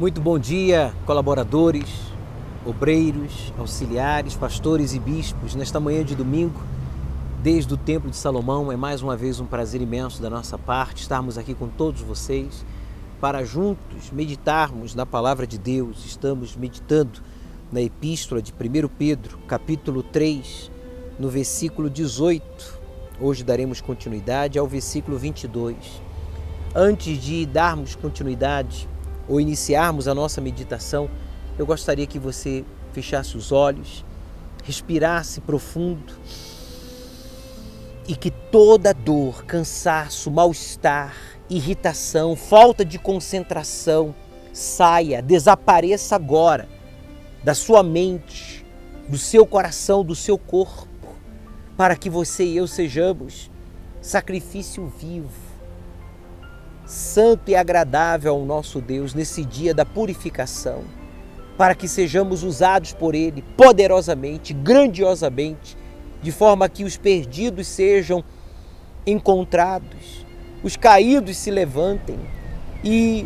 Muito bom dia, colaboradores, obreiros, auxiliares, pastores e bispos. Nesta manhã de domingo, desde o Templo de Salomão, é mais uma vez um prazer imenso da nossa parte estarmos aqui com todos vocês para juntos meditarmos na Palavra de Deus. Estamos meditando na Epístola de 1 Pedro, capítulo 3, no versículo 18. Hoje daremos continuidade ao versículo 22. Antes de darmos continuidade ou iniciarmos a nossa meditação, eu gostaria que você fechasse os olhos, respirasse profundo e que toda dor, cansaço, mal-estar, irritação, falta de concentração saia, desapareça agora da sua mente, do seu coração, do seu corpo, para que você e eu sejamos sacrifício vivo, santo e agradável ao nosso Deus nesse dia da purificação, para que sejamos usados por Ele poderosamente, grandiosamente, de forma que os perdidos sejam encontrados, os caídos se levantem e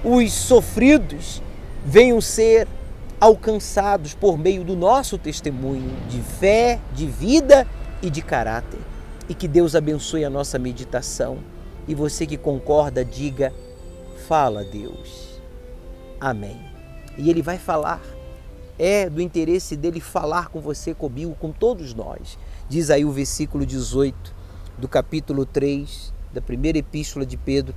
os sofridos venham ser alcançados por meio do nosso testemunho de fé, de vida e de caráter. E que Deus abençoe a nossa meditação. E você que concorda, diga: fala, Deus. Amém. E Ele vai falar. É do interesse dele falar com você, comigo, com todos nós. Diz aí o versículo 18 do capítulo 3 da primeira epístola de Pedro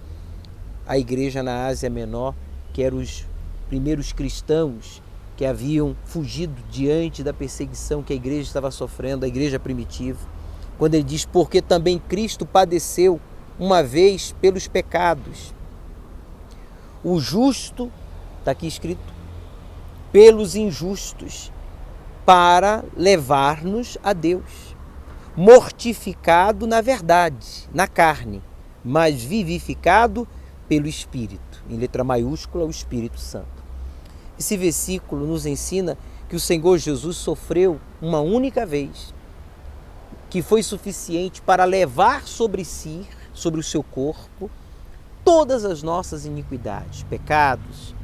à igreja na Ásia Menor, que eram os primeiros cristãos que haviam fugido diante da perseguição que a igreja estava sofrendo, a igreja primitiva. Quando ele diz: porque também Cristo padeceu uma vez pelos pecados, o justo, está aqui escrito, pelos injustos, para levar-nos a Deus, mortificado na verdade, na carne, mas vivificado pelo Espírito, em letra maiúscula, o Espírito Santo. Esse versículo nos ensina que o Senhor Jesus sofreu uma única vez, que foi suficiente para levar sobre si, sobre o seu corpo, todas as nossas iniquidades, pecados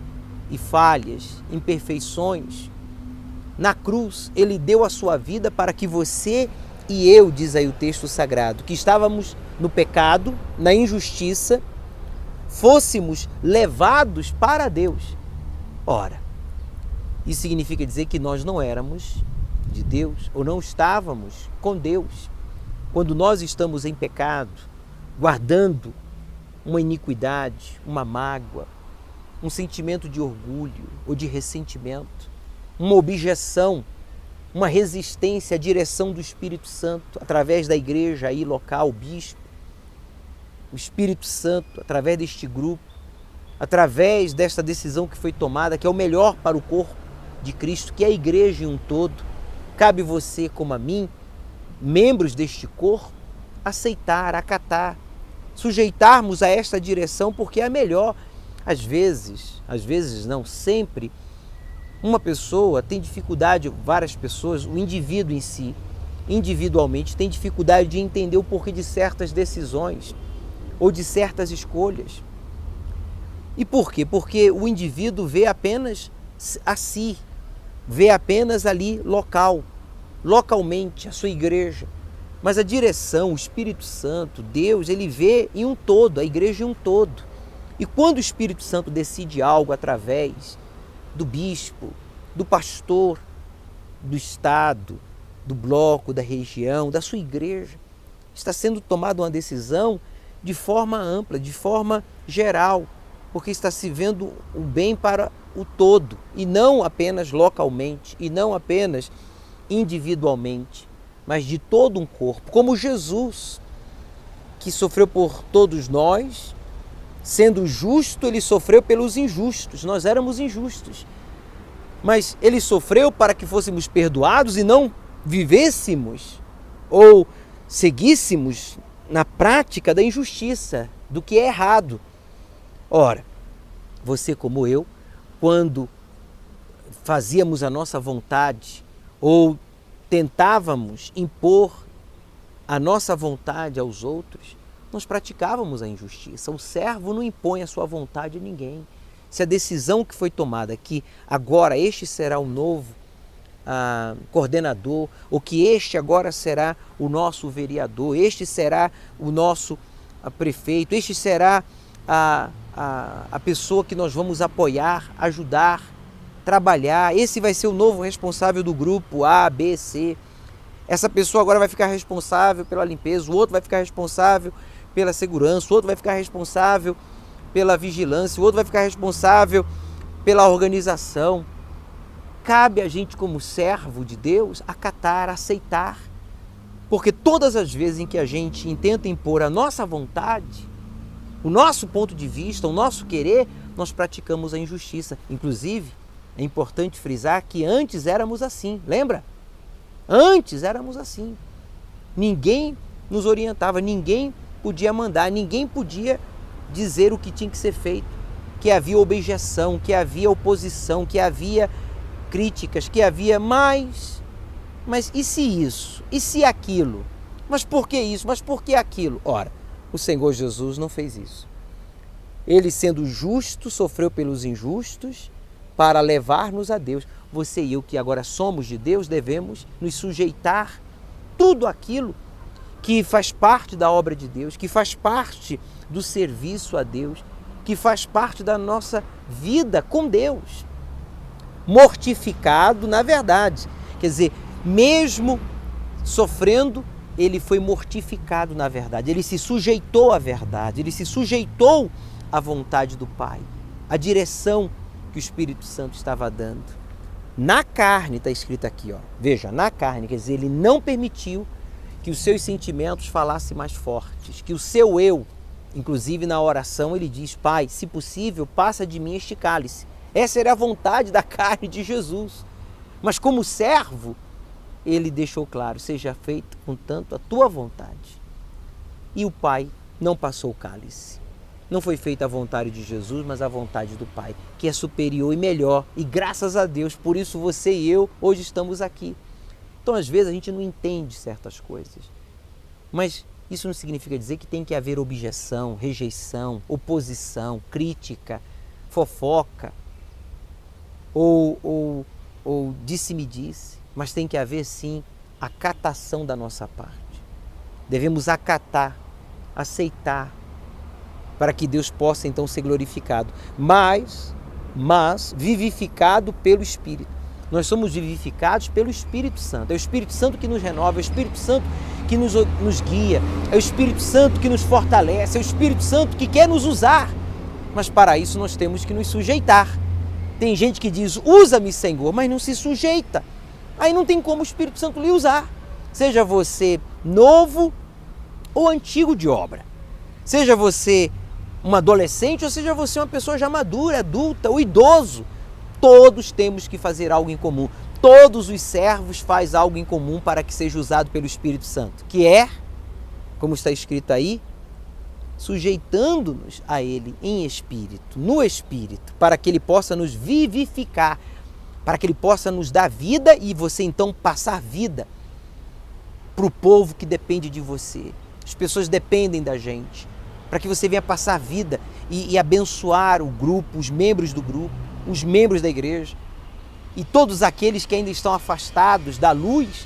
e falhas, imperfeições. Na cruz, Ele deu a sua vida para que você e eu, diz aí o texto sagrado, que estávamos no pecado, na injustiça, fôssemos levados para Deus. Ora, isso significa dizer que nós não éramos de Deus, ou não estávamos com Deus. Quando nós estamos em pecado, guardando uma iniquidade, uma mágoa, um sentimento de orgulho ou de ressentimento, uma objeção, uma resistência à direção do Espírito Santo, através da igreja aí local, o bispo, o Espírito Santo, através deste grupo, através desta decisão que foi tomada, que é o melhor para o corpo de Cristo, que é a igreja em um todo. Cabe você, como a mim, membros deste corpo, aceitar, acatar, sujeitarmos a esta direção, porque é a melhor. Às vezes não, sempre, uma pessoa tem dificuldade, várias pessoas, o indivíduo em si, individualmente, tem dificuldade de entender o porquê de certas decisões ou de certas escolhas. E por quê? Porque o indivíduo vê apenas a si, vê apenas ali localmente, a sua igreja. Mas a direção, o Espírito Santo, Deus, Ele vê em um todo, a igreja em um todo. E quando o Espírito Santo decide algo através do bispo, do pastor, do estado, do bloco, da região, da sua igreja, está sendo tomada uma decisão de forma ampla, de forma geral, porque está se vendo o bem para o todo, e não apenas localmente, e não apenas individualmente, mas de todo um corpo, como Jesus, que sofreu por todos nós. Sendo justo, Ele sofreu pelos injustos. Nós éramos injustos, mas Ele sofreu para que fôssemos perdoados e não vivêssemos ou seguíssemos na prática da injustiça, do que é errado. Ora, você como eu, quando fazíamos a nossa vontade ou tentávamos impor a nossa vontade aos outros, nós praticávamos a injustiça. O servo não impõe a sua vontade a ninguém. se a decisão que foi tomada, que agora este será o novo coordenador, ou que este agora será o nosso vereador, este será o nosso prefeito, este será a pessoa que nós vamos apoiar, ajudar, trabalhar, esse vai ser o novo responsável do grupo A, B, C. Essa pessoa agora vai ficar responsável pela limpeza, o outro vai ficar responsável pela segurança, o outro vai ficar responsável pela vigilância, o outro vai ficar responsável pela organização. Cabe a gente, como servo de Deus, acatar, aceitar. Porque todas as vezes em que a gente tenta impor a nossa vontade, o nosso ponto de vista, o nosso querer, nós praticamos a injustiça. Inclusive, é importante frisar que antes éramos assim, lembra? Antes éramos assim. Ninguém nos orientava, ninguém podia mandar, ninguém podia dizer o que tinha que ser feito, que havia objeção, que havia oposição, que havia críticas, que havia mas e se isso? E se aquilo? Mas por que isso? Mas por que aquilo? Ora, o Senhor Jesus não fez isso. Ele, sendo justo, sofreu pelos injustos para levar-nos a Deus. Você e eu, que agora somos de Deus, devemos nos sujeitar tudo aquilo que faz parte da obra de Deus, que faz parte do serviço a Deus, que faz parte da nossa vida com Deus. Mortificado, na verdade. Quer dizer, mesmo sofrendo, ele foi mortificado na verdade. Ele se sujeitou à verdade, ele se sujeitou à vontade do Pai, à direção que o Espírito Santo estava dando. Na carne, está escrito aqui, ó. Veja, na carne, quer dizer, ele não permitiu que os seus sentimentos falassem mais fortes, que o seu eu, inclusive na oração, ele diz: Pai, se possível, passa de mim este cálice. Essa era a vontade da carne de Jesus. Mas como servo, ele deixou claro: seja feito contanto a tua vontade. E o Pai não passou o cálice. Não foi feita a vontade de Jesus, mas a vontade do Pai, que é superior e melhor. E graças a Deus, por isso você e eu hoje estamos aqui. Então, às vezes, a gente não entende certas coisas. Mas isso não significa dizer que tem que haver objeção, rejeição, oposição, crítica, fofoca ou disse-me-disse. Mas tem que haver, sim, acatação da nossa parte. Devemos acatar, aceitar, para que Deus possa então ser glorificado, mas vivificado pelo Espírito. Nós somos vivificados pelo Espírito Santo. É o Espírito Santo que nos renova, é o Espírito Santo que nos guia, é o Espírito Santo que nos fortalece, é o Espírito Santo que quer nos usar. Mas para isso nós temos que nos sujeitar. Tem gente que diz: usa-me, Senhor, mas não se sujeita. Aí não tem como o Espírito Santo lhe usar. Seja você novo ou antigo de obra. Seja você um adolescente ou seja você uma pessoa já madura, adulta ou idoso. Todos temos que fazer algo em comum. Todos os servos fazem algo em comum para que seja usado pelo Espírito Santo. Que é, como está escrito aí, sujeitando-nos a Ele em espírito, no espírito, para que Ele possa nos vivificar, para que Ele possa nos dar vida e você então passar vida para o povo que depende de você. As pessoas dependem da gente, para que você venha passar vida e abençoar o grupo, os membros do grupo, os membros da igreja. E todos aqueles que ainda estão afastados da luz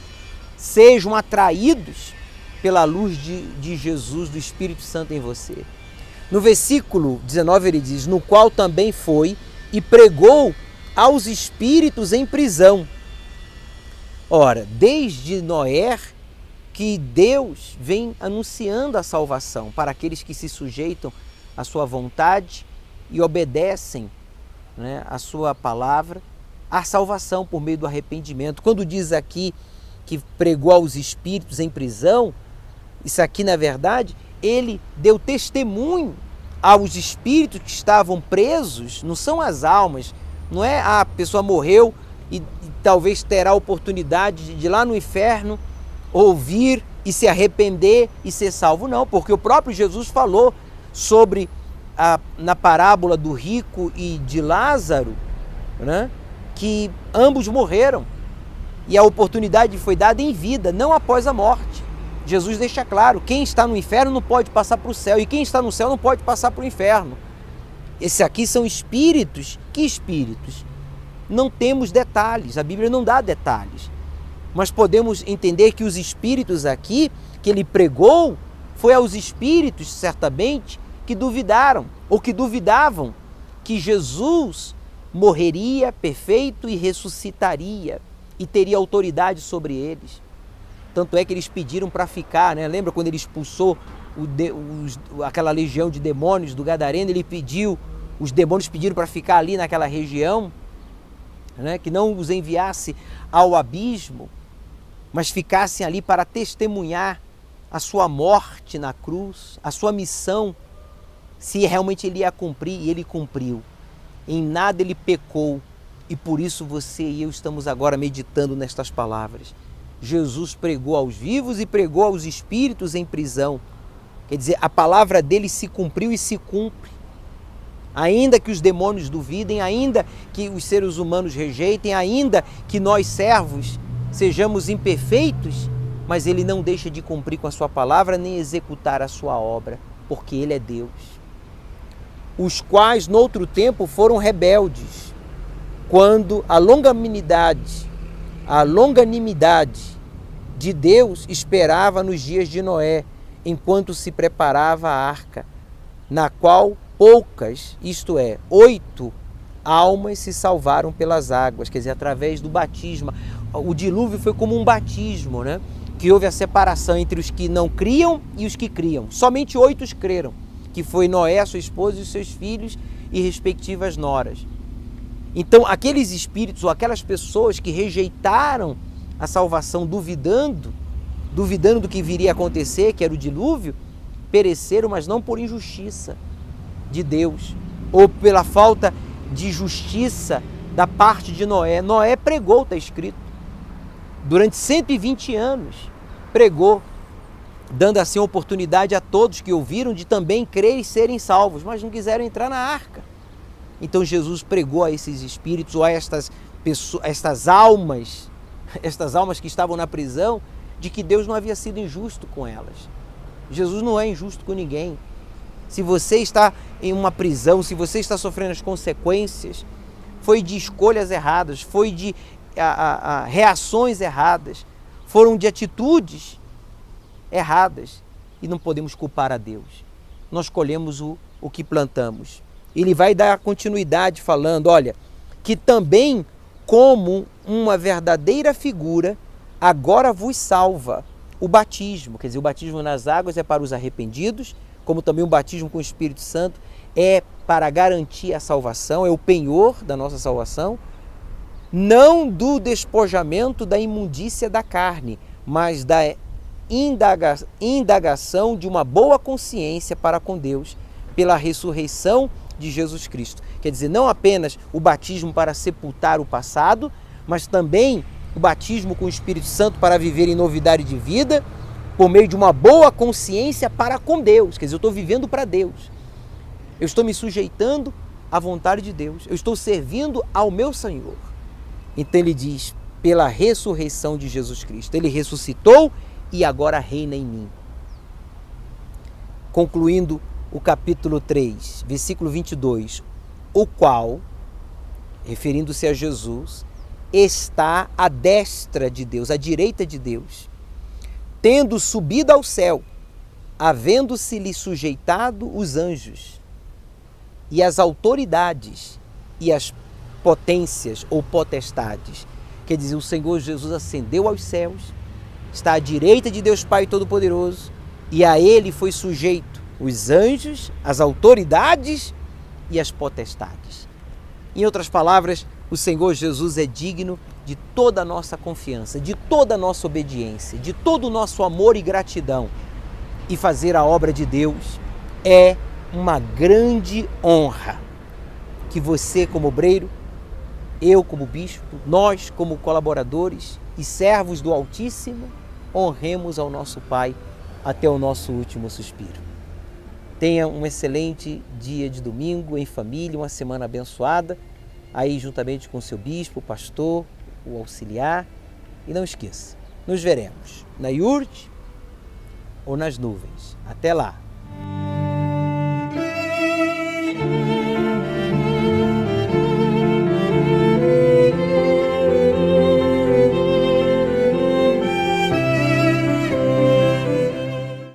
sejam atraídos pela luz de Jesus, do Espírito Santo em você. No versículo 19 ele diz: no qual também foi e pregou aos espíritos em prisão. Ora, desde Noé que Deus vem anunciando a salvação para aqueles que se sujeitam à sua vontade e obedecem, né, a sua palavra, a salvação por meio do arrependimento. Quando diz aqui que pregou aos espíritos em prisão, isso aqui, na verdade, ele deu testemunho aos espíritos que estavam presos, não são as almas, não é a pessoa morreu e talvez terá a oportunidade de ir lá no inferno ouvir e se arrepender e ser salvo, não, porque o próprio Jesus falou sobre na parábola do rico e de Lázaro, né, que ambos morreram e a oportunidade foi dada em vida, não após a morte. Jesus deixa claro: quem está no inferno não pode passar para o céu e quem está no céu não pode passar para o inferno. Esses aqui são espíritos. Que espíritos? Não temos detalhes, a Bíblia não dá detalhes. Mas podemos entender que os espíritos aqui, que ele pregou, foi aos espíritos, certamente, que duvidaram, ou que duvidavam que Jesus morreria perfeito e ressuscitaria, e teria autoridade sobre eles. Tanto é que eles pediram para ficar, né? Lembra quando ele expulsou aquela legião de demônios do Gadareno? Ele pediu, os demônios pediram para ficar ali naquela região, né? Que não os enviasse ao abismo, mas ficassem ali para testemunhar a sua morte na cruz, a sua missão, se realmente ele ia cumprir, e ele cumpriu. Em nada ele pecou, e por isso você e eu estamos agora meditando nestas palavras. Jesus pregou aos vivos e pregou aos espíritos em prisão. Quer dizer, a palavra dele se cumpriu e se cumpre. Ainda que os demônios duvidem, ainda que os seres humanos rejeitem, ainda que nós servos sejamos imperfeitos, mas ele não deixa de cumprir com a sua palavra nem executar a sua obra, porque ele é Deus. Os quais, noutro tempo, foram rebeldes, quando a longanimidade de Deus esperava nos dias de Noé, enquanto se preparava a arca, na qual poucas, isto é, 8 almas se salvaram pelas águas, quer dizer, através do batismo. O dilúvio foi como um batismo, né? Que houve a separação entre os que não criam e os que criam. Somente 8 creram, que foi Noé, sua esposa e os seus filhos e respectivas noras. Então, aqueles espíritos ou aquelas pessoas que rejeitaram a salvação duvidando do que viria a acontecer, que era o dilúvio, pereceram, mas não por injustiça de Deus ou pela falta de justiça da parte de Noé. Noé pregou, está escrito, durante 120 anos, pregou, dando assim a oportunidade a todos que ouviram de também crer e serem salvos, mas não quiseram entrar na arca. Então Jesus pregou a esses espíritos, ou a estas pessoas, estas almas que estavam na prisão, de que Deus não havia sido injusto com elas. Jesus não é injusto com ninguém. Se você está em uma prisão, se você está sofrendo as consequências, foi de escolhas erradas, foi de reações erradas, foram de atitudes erradas, e não podemos culpar a Deus. Nós colhemos o que plantamos. Ele vai dar continuidade falando, olha, que também como uma verdadeira figura, agora vos salva o batismo. Quer dizer, o batismo nas águas é para os arrependidos, como também o batismo com o Espírito Santo é para garantir a salvação, é o penhor da nossa salvação, não do despojamento da imundícia da carne, mas da indagação de uma boa consciência para com Deus, pela ressurreição de Jesus Cristo. Quer dizer, não apenas o batismo para sepultar o passado, mas também o batismo com o Espírito Santo para viver em novidade de vida, por meio de uma boa consciência para com Deus. Quer dizer, eu estou vivendo para Deus. Eu estou me sujeitando à vontade de Deus. Eu estou servindo ao meu Senhor. Então ele diz, pela ressurreição de Jesus Cristo. Ele ressuscitou e agora reina em mim. Concluindo o capítulo 3, versículo 22, o qual, referindo-se a Jesus, está à destra de Deus, à direita de Deus, tendo subido ao céu, havendo-se-lhe sujeitado os anjos e as autoridades e as potências ou potestades. Quer dizer, o Senhor Jesus ascendeu aos céus, está à direita de Deus Pai Todo-Poderoso, e a ele foi sujeito os anjos, as autoridades e as potestades. Em outras palavras, o Senhor Jesus é digno de toda a nossa confiança, de toda a nossa obediência, de todo o nosso amor e gratidão. E fazer a obra de Deus é uma grande honra. Que você, como obreiro, eu, como bispo, nós, como colaboradores e servos do Altíssimo, honremos ao nosso Pai até o nosso último suspiro. Tenha um excelente dia de domingo em família, uma semana abençoada, aí juntamente com o seu bispo, o pastor, o auxiliar. E não esqueça, nos veremos na iurde ou nas nuvens. Até lá!